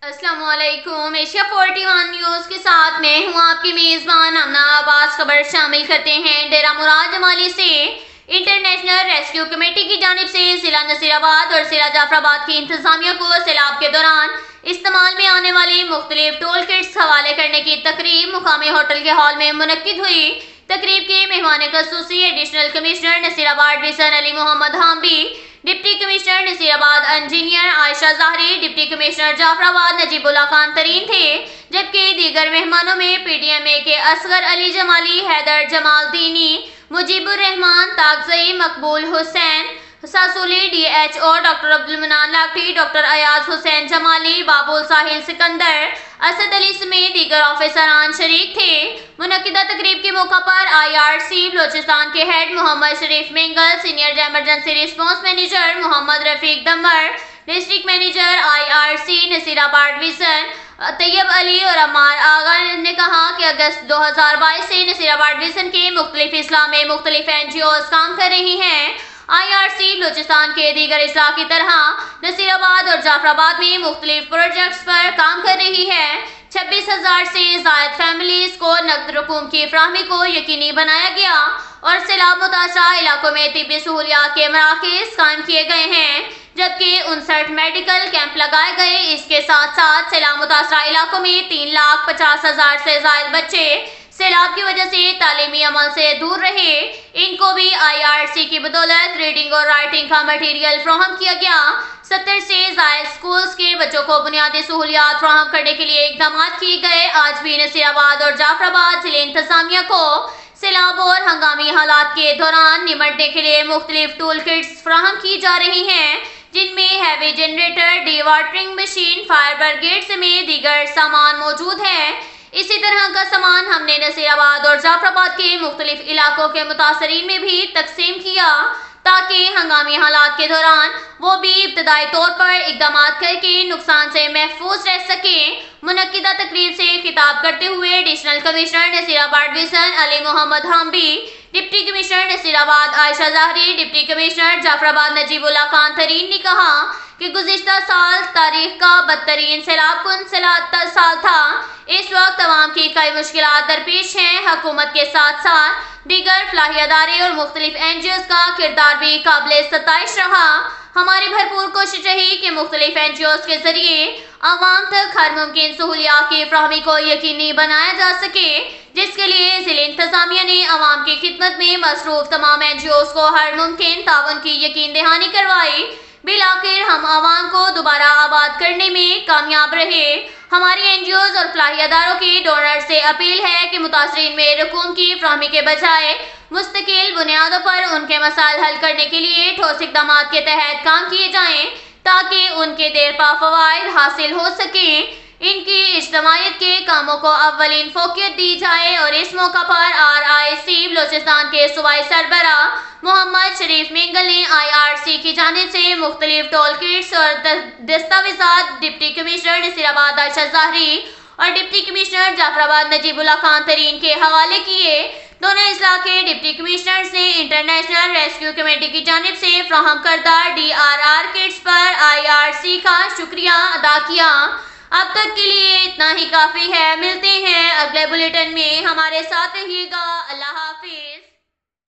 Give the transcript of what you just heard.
السلام علیکم۔ Asia 41 news کے ساتھ میں ہوں آپ کی میزبان امنا عباس۔ خبر شامل کرتے ہیں۔ ڈیرہ مراد جمالی سے انٹرنیشنل ریسکیو کمیٹی کی جانب سے ضلع نصیر آباد اور ضلع جعفر آباد کی انتظامیہ کو سیلاب کے دوران استعمال میں آنے والی مختلف ٹول کٹس حوالے کرنے کی تقریب مقامی ہوٹل کے ہال میں منعقد ہوئی۔ تقریب کے مہمان خصوصی ایڈیشنل کمشنر نصیر آباد ڈویژن علی محمد حامبی، ڈپٹی کمشنر نصیر آباد انجینئر عائشہ ظاہری، ڈپٹی کمشنر جعفر آباد نجیب اللہ خان ترین تھے، جبکہ دیگر مہمانوں میں پی ڈی ایم اے کے اصغر علی جمالی، Haider Jamal Dini, Mujeeb Ur-Rehman Taghzai, Maqbool Hussain Sasoli, D H O doctor Abdul Manan Lakhi, doctor Ayaz Hussain Jamali, Babul Sahil Sikandar, Asad Ali سمیت دیگر آفیسران شریک تھے۔ منعقدہ تقریب کے موقع پر آئی آر سی بلوچستان کے head Muhammad Sharif Mengal, senior emergency response manager Muhammad Rafiq Dumar, district manager I R C Nasirabad division طیب علی اور عمار آغا نے کہا کہ اگست 2022 سے نصیر آباد ڈویژن کے مختلف اضلاع میں مختلف این جی اوز کام کر رہی ہیں۔ آئی آر سی بلوچستان کے دیگر اضلاع کی طرح نصیر آباد اور جعفر آباد میں مختلف پروجیکٹس پر کام کر رہی ہے۔ 26,000 سے زائد فیملیز کو نقد رقوم کی فراہمی کو یقینی بنایا گیا اور سیلاب متاثرہ علاقوں میں طبی سہولیات کے مراکز قائم کیے گئے ہیں، جبکہ 59 میڈیکل کیمپ لگائے گئے۔ اس کے ساتھ ساتھ سیلاب متاثرہ علاقوں میں 3,50,000 سے زائد بچے سیلاب کی وجہ سے تعلیمی عمل سے دور رہے۔ ان کو بھی آئی آر سی کی بدولت ریڈنگ اور رائٹنگ کا مٹیریل فراہم کیا گیا۔ 70 سے زائد سکولز کے بچوں کو بنیادی سہولیات فراہم کرنے کے لیے اقدامات کیے گئے۔ آج بھی نصیر آباد اور جعفر آباد ضلع انتظامیہ کو سیلاب اور ہنگامی حالات کے دوران نمٹنے کے لیے مختلف ٹول کٹس فراہم کی جا رہی ہیں، جن میں heavy generator, D watering machine, fire brigade سمیت دیگر سامان موجود ہے۔ اسی طرح کا سامان ہم نے نصیر آباد اور جعفر آباد کے مختلف علاقوں کے متاثرین میں بھی تقسیم کیا تاکہ ہنگامی حالات کے دوران وہ بھی ابتدائی طور پر اقدامات کر کے نقصان سے محفوظ رہ سکیں۔ منعقدہ تقریب سے خطاب کرتے ہوئے ایڈیشنل کمشنر نصیر آباد ڈویژن علی محمد حامبی، ڈپٹی کمشنر نصیر آباد عائشہ ظاہری، ڈپٹی کمشنر جعفر آباد نجیب اللہ خان ترین نے کہا کہ گزشتہ سال تاریخ کا بدترین سیلاب کن سال تھا۔ اس وقت عوام کی کئی مشکلات درپیش ہیں۔ حکومت کے ساتھ ساتھ دیگر فلاحی ادارے اور مختلف این جی اوز کا کردار بھی قابل ستائش رہا۔ ہماری بھرپور کوشش رہی کہ مختلف این جی اوز کے ذریعے عوام تک ہر ممکن سہولیات کی فراہمی کو یقینی بنایا جا سکے، جس کے لیے ضلع انتظامیہ نے عوام کی خدمت میں مصروف تمام این جی اوز کو ہر ممکن تعاون کی یقین دہانی کروائی۔ بالآخر ہم عوام کو دوبارہ آباد کرنے میں کامیاب رہے۔ ہماری این جی اوز اور فلاحی اداروں کی ڈونر سے اپیل ہے کہ متاثرین میں رقوم کی فراہمی کے بجائے مستقل بنیادوں پر ان کے مسائل حل کرنے کے لیے ٹھوس اقدامات کے تحت کام کیے جائیں تاکہ ان کے دیر پا فوائد حاصل ہو سکیں۔ ان کی اجتماعیت کے کاموں کو اولین فوقیت دی جائے اور اس موقع پر آر آئی سی بلوچستان کے صوبائی سربراہ محمد شریف مینگل نے آئی آر سی کی جانب سے مختلف ٹول کٹس اور دستاویزات ڈپٹی کمشنر نصیر آباد عائشہ ظاہری اور ڈپٹی کمشنر جعفر آباد نجیب اللہ خان ترین کے حوالے کیے۔ دونوں اضلاع کے ڈپٹی کمشنرز نے انٹرنیشنل ریسکیو کمیٹی کی جانب سے فراہم کردہ ڈی آر آر کٹس پر آئی آر سی کا شکریہ ادا کیا۔ اب تک کے لیے اتنا ہی کافی ہے۔ ملتے ہیں اگلے بلیٹن میں، ہمارے ساتھ رہیے گا۔ اللہ حافظ۔